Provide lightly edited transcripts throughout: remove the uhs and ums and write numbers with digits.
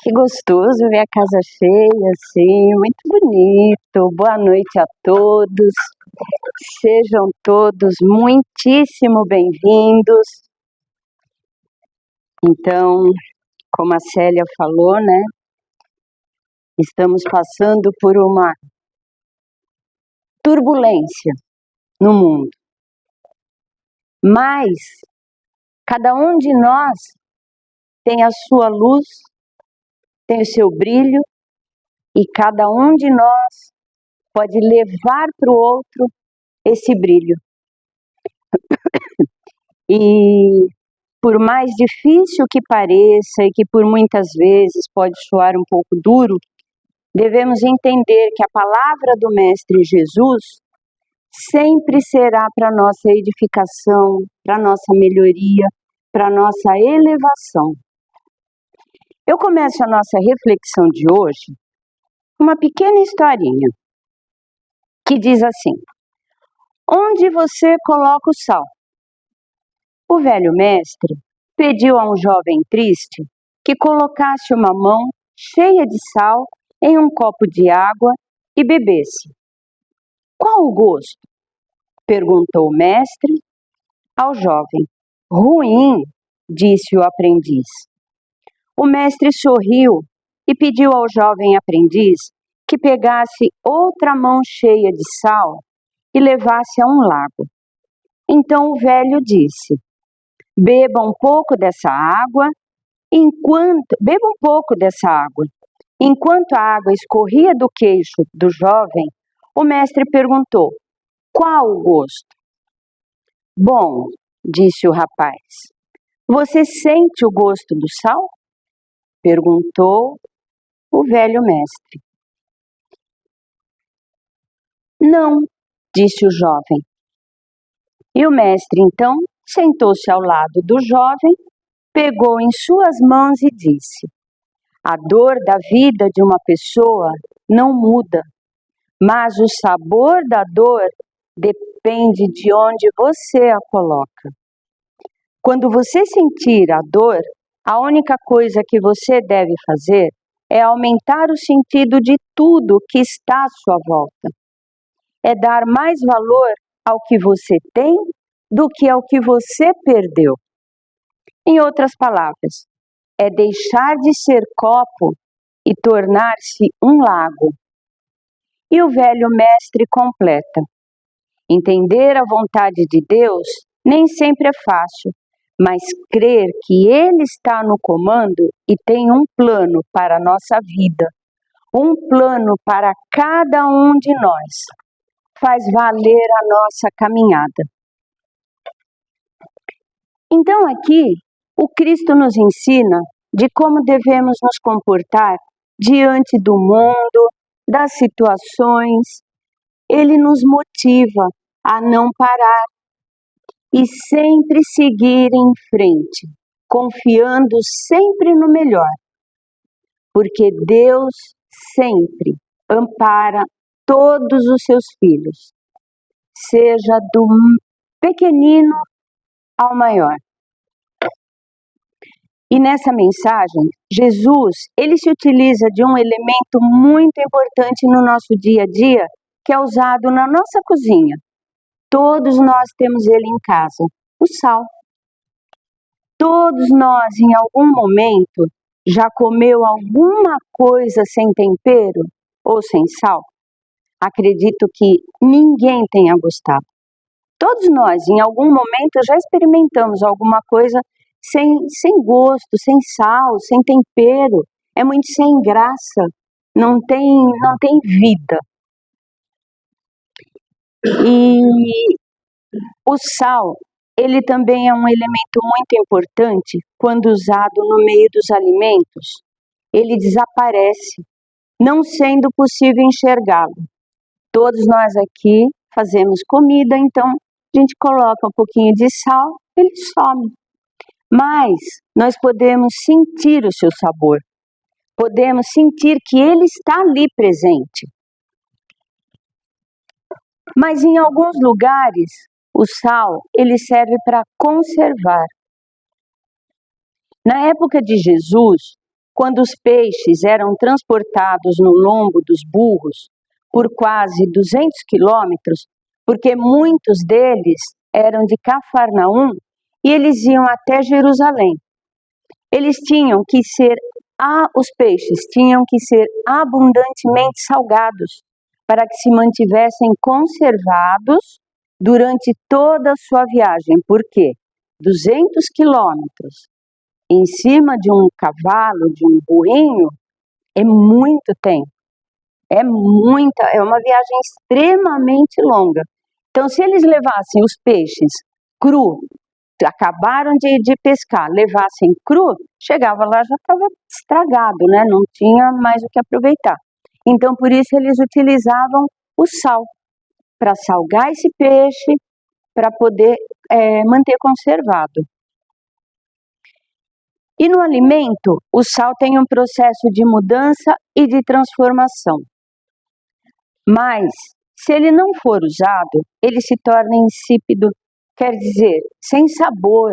Que gostoso ver a casa cheia, assim, muito bonito. Boa noite a todos. Sejam todos muitíssimo bem-vindos. Então, como a Célia falou, né? Estamos passando por uma turbulência no mundo. Mas cada um de nós tem a sua luz, tem o seu brilho, e cada um de nós pode levar para o outro esse brilho. E por mais difícil que pareça e que por muitas vezes pode soar um pouco duro, devemos entender que a palavra do Mestre Jesus sempre será para nossa edificação, para nossa melhoria, para nossa elevação. Eu começo a nossa reflexão de hoje com uma pequena historinha que diz assim: onde você coloca o sal? O velho mestre pediu a um jovem triste que colocasse uma mão cheia de sal em um copo de água e bebesse. Qual o gosto? Perguntou o mestre ao jovem. Ruim, disse o aprendiz. O mestre sorriu e pediu ao jovem aprendiz que pegasse outra mão cheia de sal e levasse a um lago. Então o velho disse: beba um pouco dessa água. Enquanto a água escorria do queixo do jovem, o mestre perguntou: qual o gosto? Bom, disse o rapaz. Você sente o gosto do sal? Perguntou o velho mestre. Não, disse o jovem. E o mestre então sentou-se ao lado do jovem, pegou em suas mãos e disse: a dor da vida de uma pessoa não muda, mas o sabor da dor depende de onde você a coloca. Quando você sentir a dor, a única coisa que você deve fazer é aumentar o sentido de tudo que está à sua volta. É dar mais valor ao que você tem do que ao que você perdeu. Em outras palavras, é deixar de ser copo e tornar-se um lago. E o velho mestre completa: entender a vontade de Deus nem sempre é fácil, mas crer que Ele está no comando e tem um plano para a nossa vida, um plano para cada um de nós, faz valer a nossa caminhada. Então aqui, o Cristo nos ensina de como devemos nos comportar diante do mundo, das situações. Ele nos motiva a não parar e sempre seguir em frente, confiando sempre no melhor, porque Deus sempre ampara todos os seus filhos, seja do pequenino ao maior. E nessa mensagem, Jesus, ele se utiliza de um elemento muito importante no nosso dia a dia, que é usado na nossa cozinha. Todos nós temos ele em casa, o sal. Todos nós, em algum momento, já comeu alguma coisa sem tempero ou sem sal? Acredito que ninguém tenha gostado. Todos nós, em algum momento, já experimentamos alguma coisa sem gosto, sem sal, sem tempero. É muito sem graça, não tem vida. E o sal, ele também é um elemento muito importante quando usado no meio dos alimentos. Ele desaparece, não sendo possível enxergá-lo. Todos nós aqui fazemos comida, então a gente coloca um pouquinho de sal, ele some. Mas nós podemos sentir o seu sabor, podemos sentir que ele está ali presente. Mas em alguns lugares, o sal, ele serve para conservar. Na época de Jesus, quando os peixes eram transportados no lombo dos burros por quase 200 quilômetros, porque muitos deles eram de Cafarnaum e eles iam até Jerusalém. Os peixes tinham que ser abundantemente salgados para que se mantivessem conservados durante toda a sua viagem. Por quê? 200 quilômetros em cima de um cavalo, de um burrinho, é muito tempo. É uma viagem extremamente longa. Então, se eles levassem os peixes cru, acabaram de pescar, levassem cru, chegava lá já estava estragado, né? Não tinha mais o que aproveitar. Então, por isso eles utilizavam o sal para salgar esse peixe, para poder manter conservado. E no alimento, o sal tem um processo de mudança e de transformação. Mas, se ele não for usado, ele se torna insípido, quer dizer, sem sabor,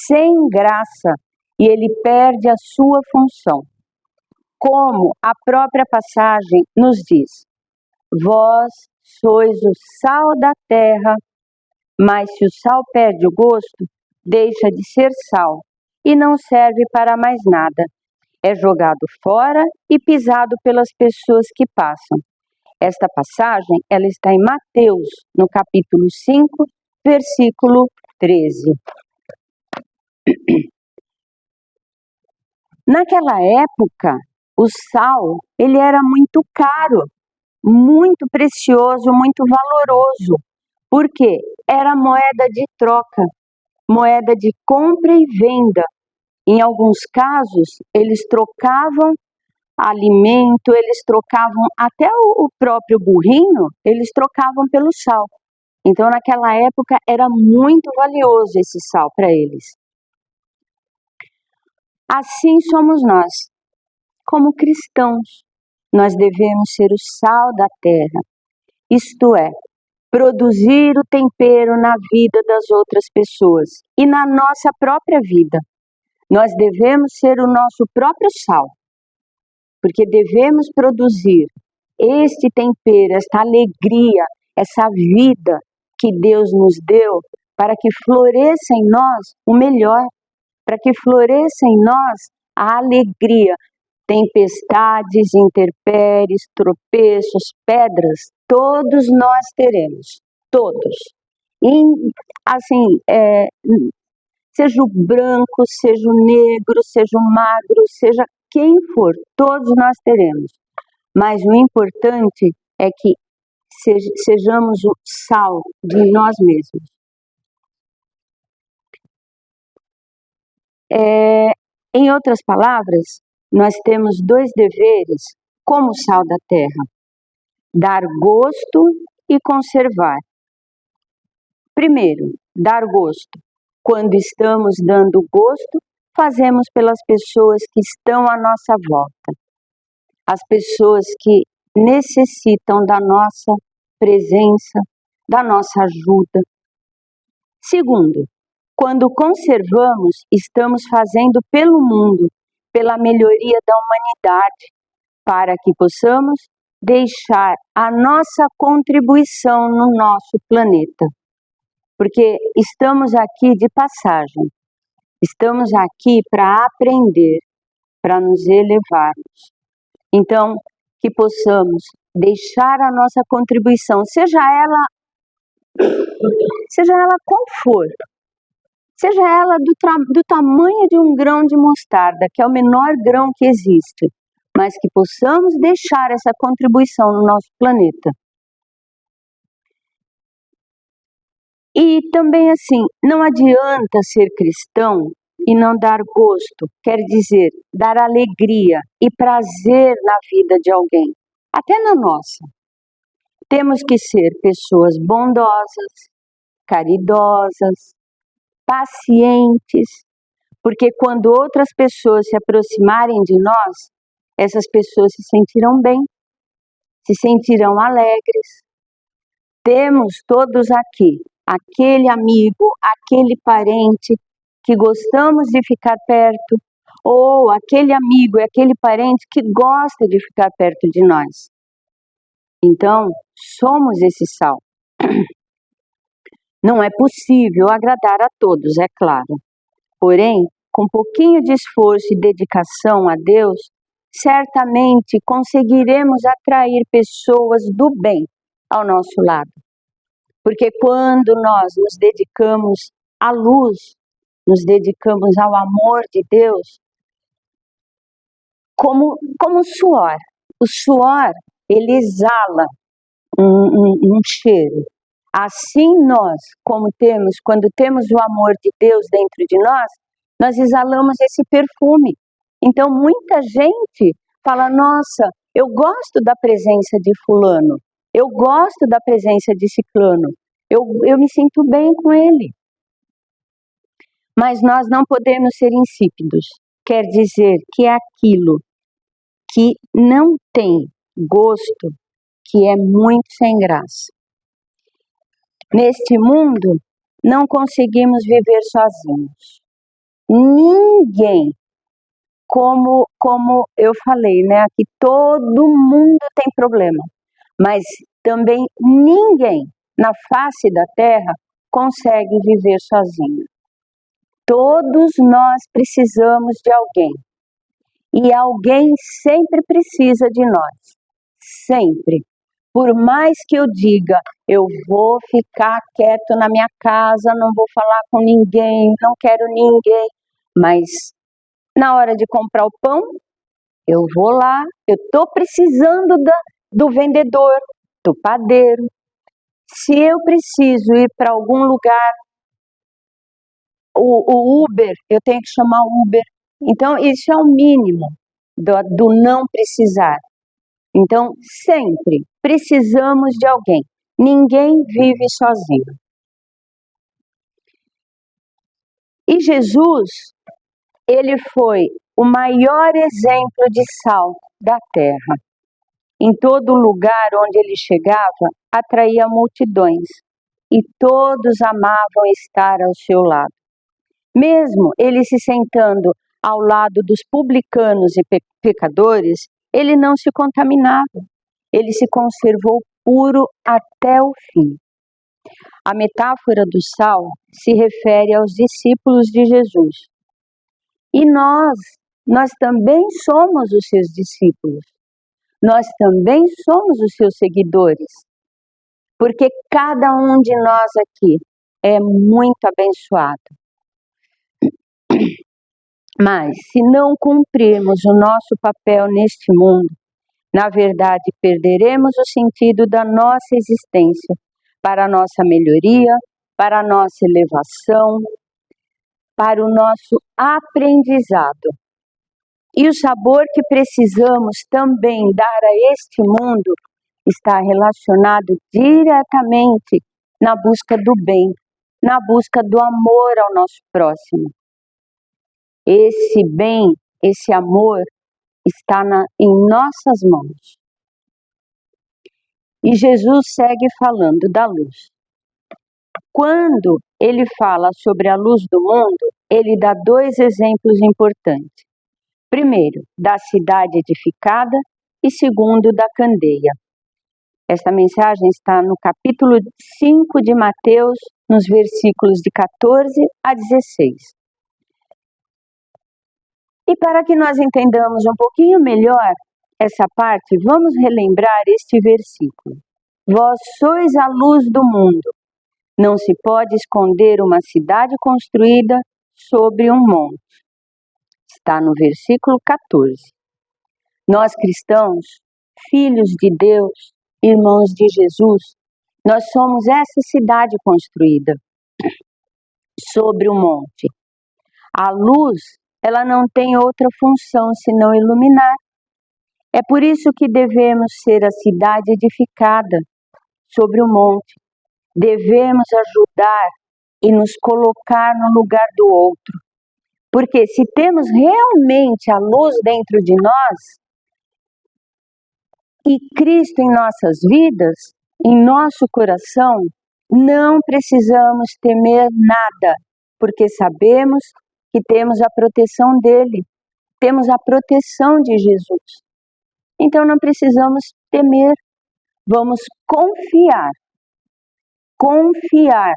sem graça, e ele perde a sua função. Como a própria passagem nos diz: vós sois o sal da terra, mas se o sal perde o gosto, deixa de ser sal e não serve para mais nada. É jogado fora e pisado pelas pessoas que passam. Esta passagem, ela está em Mateus, no capítulo 5, versículo 13. Naquela época, o sal, ele era muito caro, muito precioso, muito valoroso. Por quê? Era moeda de troca, moeda de compra e venda. Em alguns casos, eles trocavam alimento, eles trocavam até o próprio burrinho, eles trocavam pelo sal. Então, naquela época, era muito valioso esse sal para eles. Assim somos nós, como cristãos. Nós devemos ser o sal da terra, isto é, produzir o tempero na vida das outras pessoas e na nossa própria vida. Nós devemos ser o nosso próprio sal, porque devemos produzir este tempero, esta alegria, essa vida que Deus nos deu para que floresça em nós o melhor, para que floresça em nós a alegria. Tempestades, intempéries, tropeços, pedras, todos nós teremos, todos. E, assim, seja o branco, seja o negro, seja o magro, seja quem for, todos nós teremos. Mas o importante é que sejamos o sal de nós mesmos. Em outras palavras, nós temos 2 deveres como sal da terra: dar gosto e conservar. Primeiro, dar gosto. Quando estamos dando gosto, fazemos pelas pessoas que estão à nossa volta, as pessoas que necessitam da nossa presença, da nossa ajuda. Segundo, quando conservamos, estamos fazendo pelo mundo, pela melhoria da humanidade, para que possamos deixar a nossa contribuição no nosso planeta. Porque estamos aqui de passagem, estamos aqui para aprender, para nos elevarmos. Então, que possamos deixar a nossa contribuição, seja ela qual for, seja ela do tamanho de um grão de mostarda, que é o menor grão que existe, mas que possamos deixar essa contribuição no nosso planeta. E também assim, não adianta ser cristão e não dar gosto, quer dizer, dar alegria e prazer na vida de alguém, até na nossa. Temos que ser pessoas bondosas, caridosas, pacientes, porque quando outras pessoas se aproximarem de nós, essas pessoas se sentirão bem, se sentirão alegres. Temos todos aqui aquele amigo, aquele parente que gostamos de ficar perto, ou aquele amigo e aquele parente que gosta de ficar perto de nós. Então, somos esse sal. Não é possível agradar a todos, é claro. Porém, com um pouquinho de esforço e dedicação a Deus, certamente conseguiremos atrair pessoas do bem ao nosso lado. Porque quando nós nos dedicamos à luz, nos dedicamos ao amor de Deus, como suor. O suor, ele exala um cheiro. Assim nós, quando temos o amor de Deus dentro de nós exalamos esse perfume. Então muita gente fala, nossa, eu gosto da presença de fulano, eu gosto da presença de ciclano, eu me sinto bem com ele. Mas nós não podemos ser insípidos, quer dizer que é aquilo que não tem gosto, que é muito sem graça. Neste mundo, não conseguimos viver sozinhos. Ninguém, como eu falei, né? Aqui todo mundo tem problema, mas também ninguém na face da terra consegue viver sozinho. Todos nós precisamos de alguém. E alguém sempre precisa de nós. Sempre. Por mais que eu diga, eu vou ficar quieto na minha casa, não vou falar com ninguém, não quero ninguém. Mas na hora de comprar o pão, eu vou lá, eu estou precisando do vendedor, do padeiro. Se eu preciso ir para algum lugar, o Uber, eu tenho que chamar o Uber. Então, isso é o mínimo do não precisar. Então, sempre precisamos de alguém. Ninguém vive sozinho. E Jesus, ele foi o maior exemplo de sal da terra. Em todo lugar onde ele chegava, atraía multidões. E todos amavam estar ao seu lado. Mesmo ele se sentando ao lado dos publicanos e pecadores, ele não se contaminava. Ele se conservou puro até o fim. A metáfora do sal se refere aos discípulos de Jesus. E nós também somos os seus discípulos. Nós também somos os seus seguidores. Porque cada um de nós aqui é muito abençoado. Mas, se não cumprirmos o nosso papel neste mundo, na verdade, perderemos o sentido da nossa existência para a nossa melhoria, para a nossa elevação, para o nosso aprendizado. E o sabor que precisamos também dar a este mundo está relacionado diretamente na busca do bem, na busca do amor ao nosso próximo. Esse bem, esse amor está em nossas mãos. E Jesus segue falando da luz. Quando ele fala sobre a luz do mundo, ele dá dois exemplos importantes. Primeiro, da cidade edificada e segundo, da candeia. Esta mensagem está no capítulo 5 de Mateus, nos versículos de 14 a 16. E para que nós entendamos um pouquinho melhor essa parte, vamos relembrar este versículo. Vós sois a luz do mundo. Não se pode esconder uma cidade construída sobre um monte. Está no versículo 14. Nós cristãos, filhos de Deus, irmãos de Jesus, nós somos essa cidade construída sobre um monte. A luz, ela não tem outra função senão iluminar. É por isso que devemos ser a cidade edificada sobre o monte. Devemos ajudar e nos colocar no lugar do outro. Porque se temos realmente a luz dentro de nós e Cristo em nossas vidas, em nosso coração, não precisamos temer nada, porque sabemos que temos a proteção dele. temos a proteção de Jesus. Então não precisamos temer, vamos confiar. Confiar,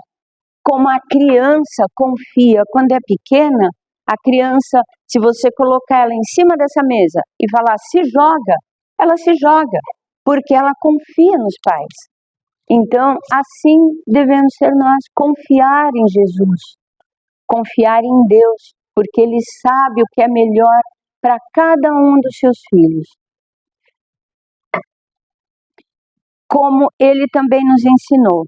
como a criança confia. Quando é pequena, a criança, se você colocar ela em cima dessa mesa e falar se joga, ela se joga, porque ela confia nos pais. Então, assim devemos ser nós, confiar em Jesus, confiar em Deus, porque Ele sabe o que é melhor para cada um dos seus filhos. Como Ele também nos ensinou,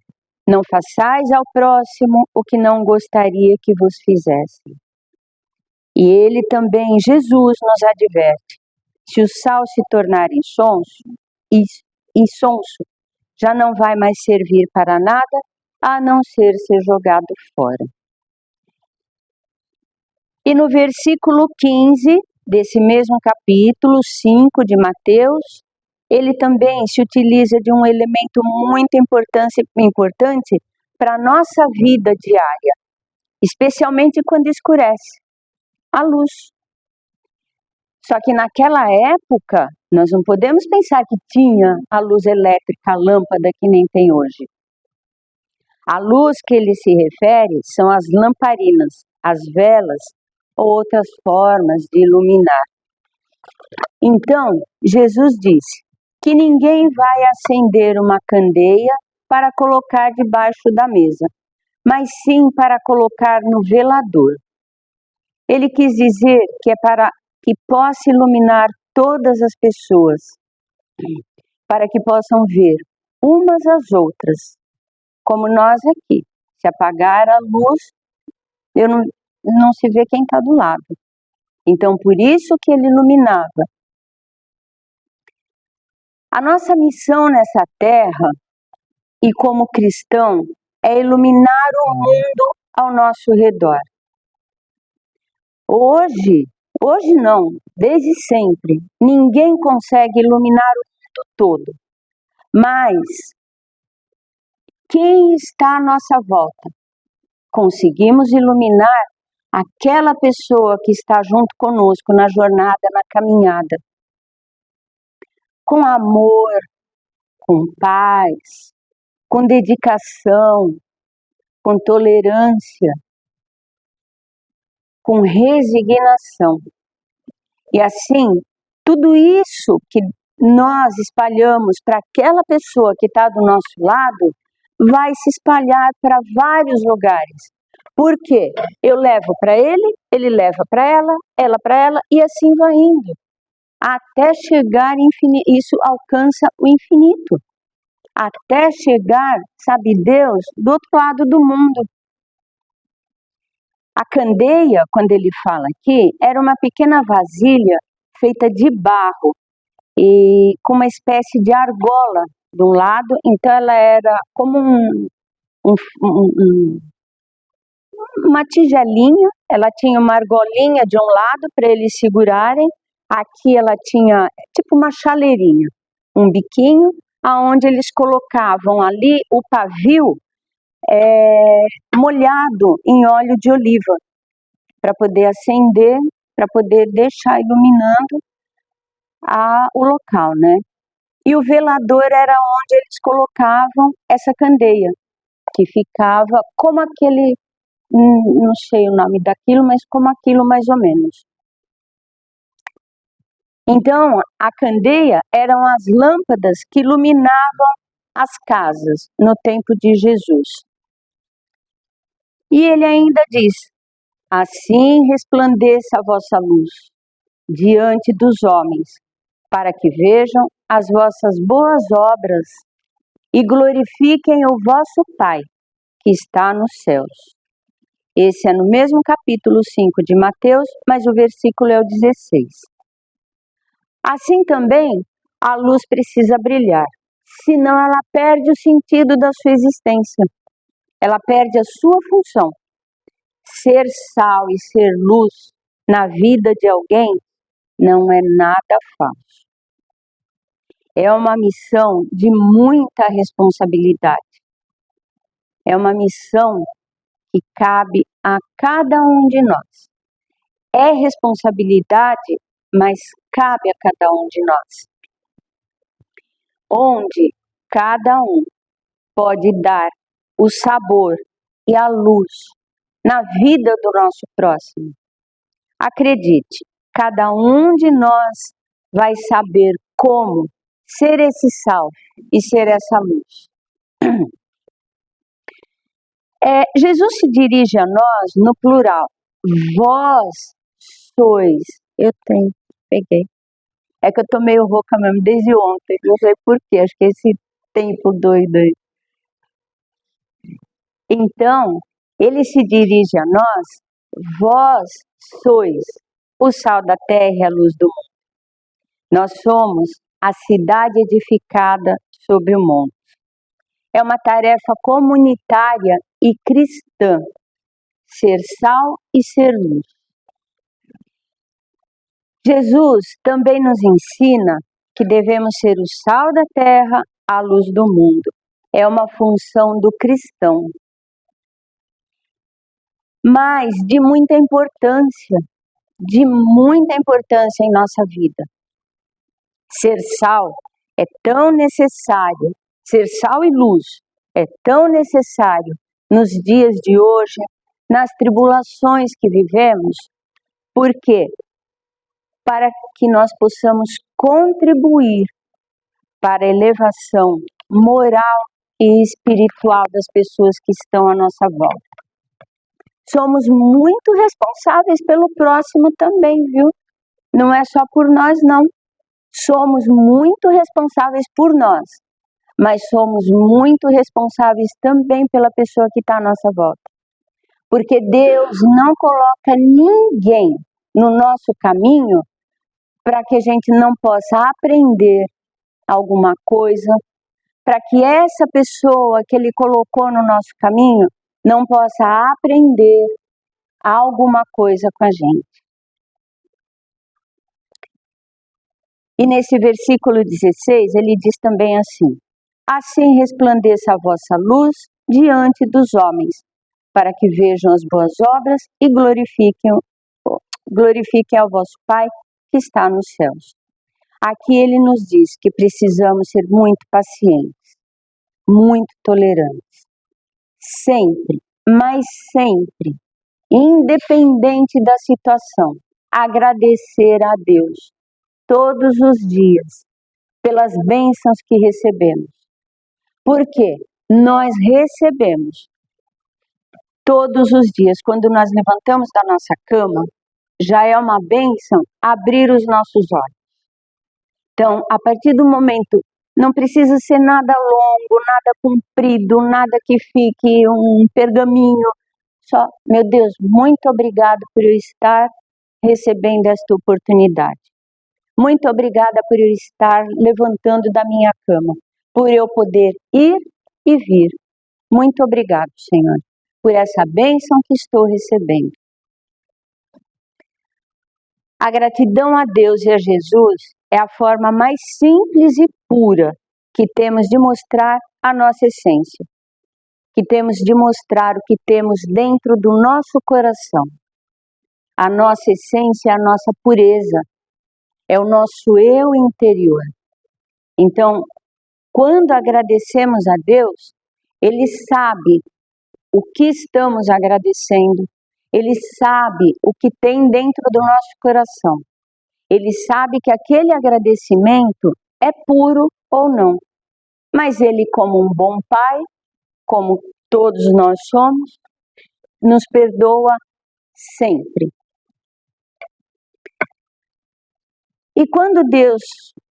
não façais ao próximo o que não gostaria que vos fizessem. E Ele também, Jesus, nos adverte, se o sal se tornar insonso, já não vai mais servir para nada, a não ser jogado fora. E no versículo 15 desse mesmo capítulo 5 de Mateus, ele também se utiliza de um elemento muito importante para a nossa vida diária, especialmente quando escurece, a luz. Só que naquela época, nós não podemos pensar que tinha a luz elétrica, a lâmpada que nem tem hoje. A luz que ele se refere são as lamparinas, as velas ou outras formas de iluminar. Então, Jesus disse que ninguém vai acender uma candeia para colocar debaixo da mesa, mas sim para colocar no velador. Ele quis dizer que é para que possa iluminar todas as pessoas, para que possam ver umas às outras, como nós aqui. Se apagar a luz, não se vê quem está do lado. Então, por isso que ele iluminava. A nossa missão nessa terra, e como cristão, é iluminar o mundo ao nosso redor. Hoje não, desde sempre, ninguém consegue iluminar o mundo todo. Mas quem está à nossa volta? Conseguimos iluminar aquela pessoa que está junto conosco na jornada, na caminhada. Com amor, com paz, com dedicação, com tolerância, com resignação. E assim, tudo isso que nós espalhamos para aquela pessoa que está do nosso lado, vai se espalhar para vários lugares. Por quê? Eu levo para ele leva para ela para ela, e assim vai indo. Até chegar infinito, isso alcança o infinito. Até chegar, sabe Deus, do outro lado do mundo. A candeia, quando ele fala aqui, era uma pequena vasilha feita de barro e com uma espécie de argola de um lado, então ela era como uma tigelinha, ela tinha uma argolinha de um lado para eles segurarem, aqui ela tinha tipo uma chaleirinha, um biquinho, aonde eles colocavam ali o pavio molhado em óleo de oliva, para poder acender, para poder deixar iluminando o local, né? E o velador era onde eles colocavam essa candeia, que ficava como aquele, não sei o nome daquilo, mas como aquilo mais ou menos. Então, a candeia eram as lâmpadas que iluminavam as casas no tempo de Jesus. E ele ainda diz, assim resplandeça a vossa luz diante dos homens, para que vejam as vossas boas obras e glorifiquem o vosso Pai, que está nos céus. Esse é no mesmo capítulo 5 de Mateus, mas o versículo é o 16. Assim também, a luz precisa brilhar, senão ela perde o sentido da sua existência. Ela perde a sua função. Ser sal e ser luz na vida de alguém não é nada fácil. É uma missão de muita responsabilidade. É uma missão que cabe a cada um de nós. É responsabilidade mas cabe a cada um de nós, onde cada um pode dar o sabor e a luz na vida do nosso próximo. Acredite, cada um de nós vai saber como ser esse sal e ser essa luz. Jesus se dirige a nós no plural. Vós sois. Peguei. É que eu tô meio rouca mesmo desde ontem, não sei porquê, acho que esse tempo doido aí. Então, ele se dirige a nós, vós sois o sal da terra e a luz do mundo. Nós somos a cidade edificada sobre o monte. É uma tarefa comunitária e cristã, ser sal e ser luz. Jesus também nos ensina que devemos ser o sal da terra, a luz do mundo. É uma função do cristão, mas de muita importância em nossa vida. Ser sal é tão necessário, ser sal e luz é tão necessário nos dias de hoje, nas tribulações que vivemos, porque para que nós possamos contribuir para a elevação moral e espiritual das pessoas que estão à nossa volta. Somos muito responsáveis pelo próximo também, viu? Não é só por nós, não. Somos muito responsáveis por nós, mas somos muito responsáveis também pela pessoa que está à nossa volta. Porque Deus não coloca ninguém no nosso caminho para que a gente não possa aprender alguma coisa, para que essa pessoa que Ele colocou no nosso caminho não possa aprender alguma coisa com a gente. E nesse versículo 16, ele diz também assim: assim resplandeça a vossa luz diante dos homens, para que vejam as boas obras e glorifiquem ao vosso Pai que está nos céus. Aqui ele nos diz que precisamos ser muito pacientes, muito tolerantes, sempre, mas sempre, independente da situação, agradecer a Deus todos os dias pelas bênçãos que recebemos. Porque nós recebemos todos os dias, quando nós levantamos da nossa cama, já é uma bênção abrir os nossos olhos. Então, a partir do momento, não precisa ser nada longo, nada comprido, nada que fique um pergaminho. Só, meu Deus, muito obrigado por eu estar recebendo esta oportunidade. Muito obrigada por eu estar levantando da minha cama, por eu poder ir e vir. Muito obrigado, Senhor, por essa bênção que estou recebendo. A gratidão a Deus e a Jesus é a forma mais simples e pura que temos de mostrar a nossa essência, que temos de mostrar o que temos dentro do nosso coração. A nossa essência é a nossa pureza, é o nosso eu interior. Então, quando agradecemos a Deus, Ele sabe o que estamos agradecendo, Ele sabe o que tem dentro do nosso coração. Ele sabe que aquele agradecimento é puro ou não. Mas Ele, como um bom Pai, como todos nós somos, nos perdoa sempre. E quando Deus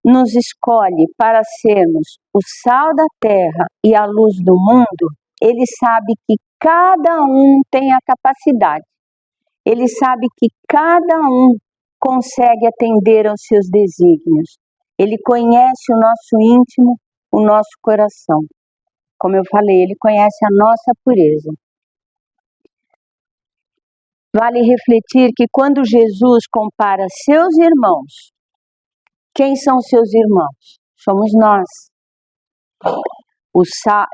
nos escolhe para sermos o sal da terra e a luz do mundo, Ele sabe que cada um tem a capacidade. Ele sabe que cada um consegue atender aos seus desígnios. Ele conhece o nosso íntimo, o nosso coração. Como eu falei, Ele conhece a nossa pureza. Vale refletir que quando Jesus compara seus irmãos, quem são seus irmãos? Somos nós.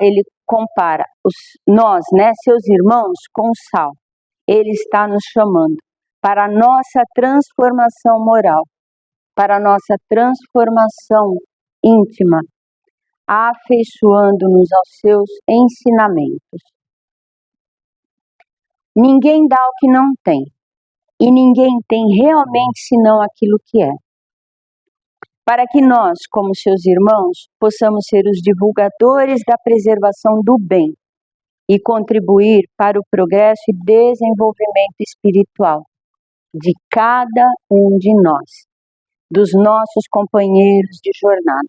Ele compara nós, seus irmãos, com o sal. Ele está nos chamando para a nossa transformação moral, para a nossa transformação íntima, afeiçoando-nos aos seus ensinamentos. Ninguém dá o que não tem, e ninguém tem realmente senão aquilo que é. Para que nós, como seus irmãos, possamos ser os divulgadores da preservação do bem e contribuir para o progresso e desenvolvimento espiritual de cada um de nós, dos nossos companheiros de jornada.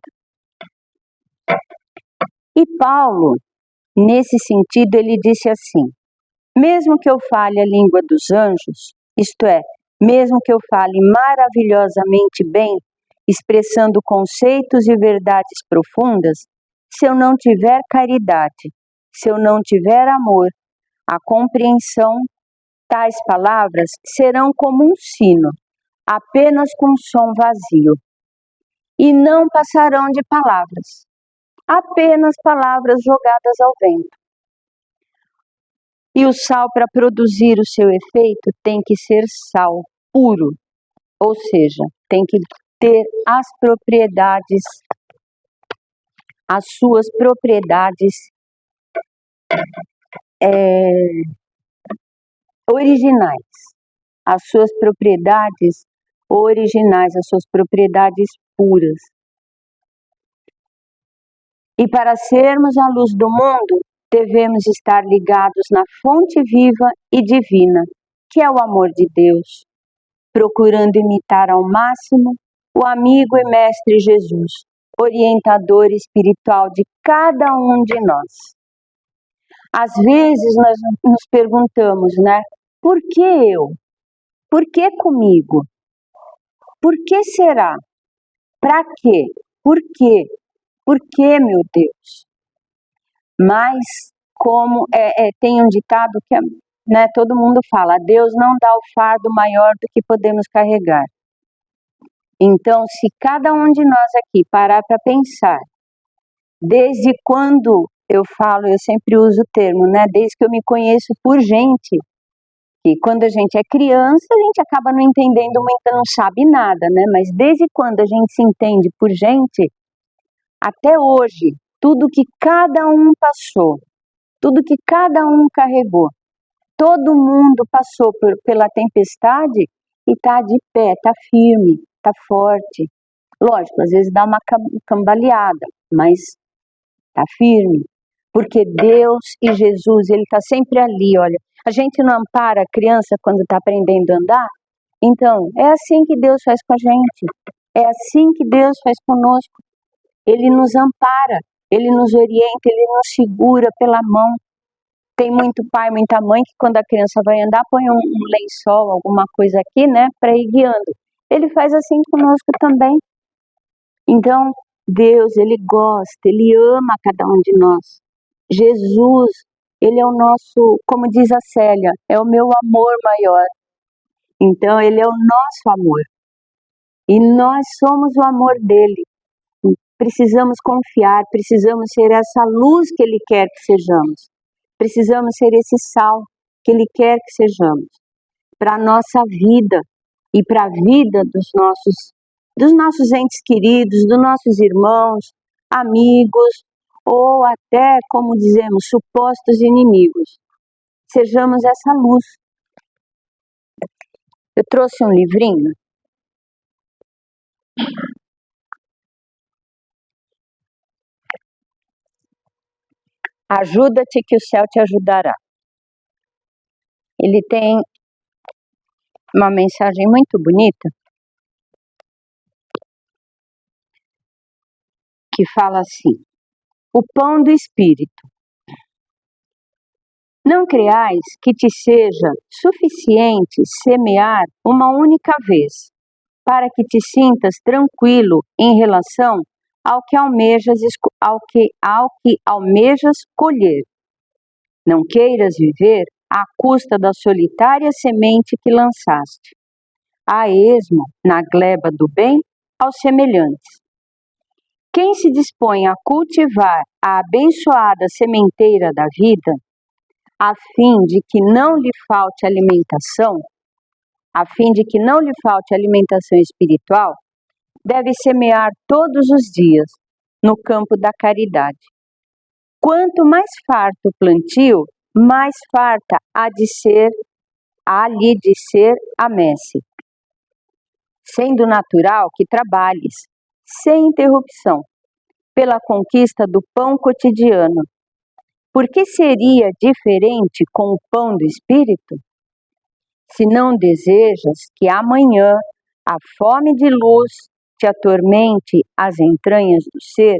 E Paulo, nesse sentido, ele disse assim: mesmo que eu fale a língua dos anjos, isto é, mesmo que eu fale maravilhosamente bem, expressando conceitos e verdades profundas, se eu não tiver caridade, se eu não tiver amor, a compreensão, tais palavras serão como um sino, apenas com som vazio, e não passarão de palavras, apenas palavras jogadas ao vento. E o sal, para produzir o seu efeito, tem que ser sal puro, ou seja, tem que ter as propriedades, as suas propriedades originais, as suas propriedades originais, as suas propriedades puras. E para sermos a luz do mundo, devemos estar ligados na fonte viva e divina, que é o amor de Deus, procurando imitar ao máximo o amigo e mestre Jesus, orientador espiritual de cada um de nós. Às vezes nós nos perguntamos, né? Por que eu? Por que comigo? Por que será? Para quê? Por quê? Por que, meu Deus? Mas como tem um ditado que né, todo mundo fala, Deus não dá o fardo maior do que podemos carregar. Então, se cada um de nós aqui parar para pensar, desde quando eu sempre uso o termo, né, desde que eu me conheço por gente, que quando a gente é criança, a gente acaba não entendendo muito, não sabe nada, né, mas desde quando a gente se entende por gente, até hoje, tudo que cada um passou, tudo que cada um carregou, todo mundo passou pela tempestade e está de pé, está firme, está forte. Lógico, às vezes dá uma cambaleada, mas está firme. Porque Deus e Jesus, Ele está sempre ali, olha. A gente não ampara a criança quando está aprendendo a andar? Então, é assim que Deus faz com a gente. É assim que Deus faz conosco. Ele nos ampara, Ele nos orienta, Ele nos segura pela mão. Tem muito pai, muita mãe que quando a criança vai andar põe um lençol, alguma coisa aqui, né, para ir guiando. Ele faz assim conosco também. Então, Deus, Ele gosta, Ele ama cada um de nós. Jesus, Ele é o nosso, como diz a Célia, é o meu amor maior. Então, Ele é o nosso amor. E nós somos o amor dEle. Precisamos confiar, precisamos ser essa luz que Ele quer que sejamos. Precisamos ser esse sal que Ele quer que sejamos. Para a nossa vida e para a vida dos nossos entes queridos, dos nossos irmãos, amigos, ou até, como dizemos, supostos inimigos. Sejamos essa luz. Eu trouxe um livrinho. Ajuda-te que o céu te ajudará. Ele tem uma mensagem muito bonita que fala assim: o pão do Espírito. Não creais que te seja suficiente semear uma única vez, para que te sintas tranquilo em relação ao que almejas colher. Não queiras viver à custa da solitária semente que lançaste, a esmo na gleba do bem aos semelhantes. Quem se dispõe a cultivar a abençoada sementeira da vida, a fim de que não lhe falte alimentação espiritual, deve semear todos os dias no campo da caridade. Quanto mais farto o plantio, mais farta há lhe de ser a messe. Sendo natural que trabalhes, sem interrupção, pela conquista do pão cotidiano. Por que seria diferente com o pão do Espírito? Se não desejas que amanhã a fome de luz te atormente as entranhas do ser,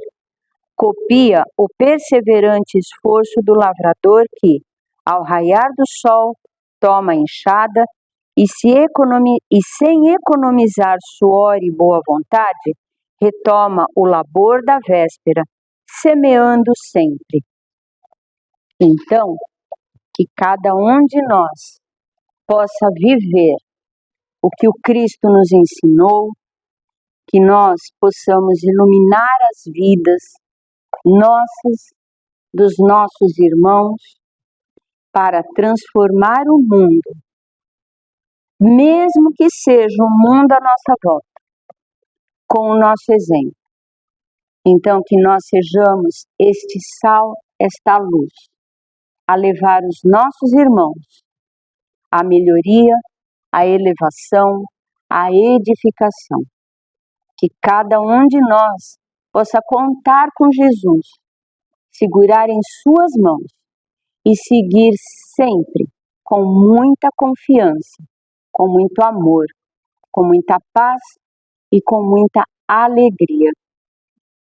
copia o perseverante esforço do lavrador que, ao raiar do sol, toma a enxada e sem economizar suor e boa vontade, retoma o labor da véspera, semeando sempre. Então, que cada um de nós possa viver o que o Cristo nos ensinou, que nós possamos iluminar as vidas dos nossos irmãos, para transformar o mundo, mesmo que seja o mundo à nossa volta, com o nosso exemplo. Então, que nós sejamos este sal, esta luz, a levar os nossos irmãos à melhoria, à elevação, à edificação. Que cada um de nós possa contar com Jesus, segurar em suas mãos e seguir sempre com muita confiança, com muito amor, com muita paz e com muita alegria.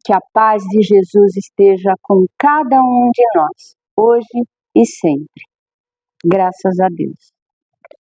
Que a paz de Jesus esteja com cada um de nós, hoje e sempre. Graças a Deus.